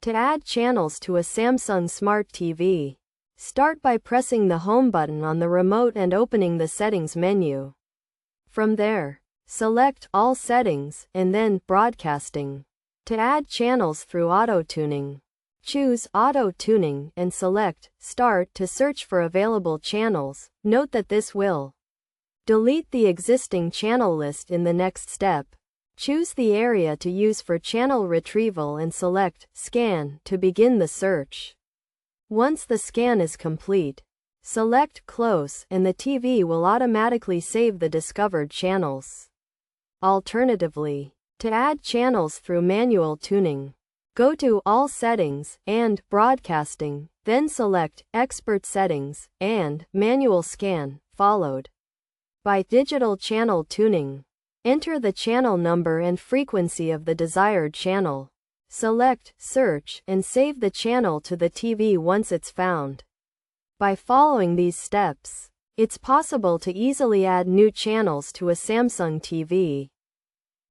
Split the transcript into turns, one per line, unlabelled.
To add channels to a Samsung Smart TV, start by pressing the Home button on the remote and opening the Settings menu. From there, select All Settings, and then Broadcasting. To add channels through auto-tuning, choose Auto-tuning and select Start to search for available channels. Note that this will delete the existing channel list in the next step. Choose the area to use for channel retrieval and select Scan to begin the search. Once the scan is complete, select Close and the TV will automatically save the discovered channels. Alternatively, to add channels through manual tuning, go to All Settings and Broadcasting, then select Expert Settings and Manual Scan, followed by Digital Channel Tuning. Enter the channel number and frequency of the desired channel. Select Search and save the channel to the TV once it's found. By following these steps, it's possible to easily add new channels to a Samsung TV.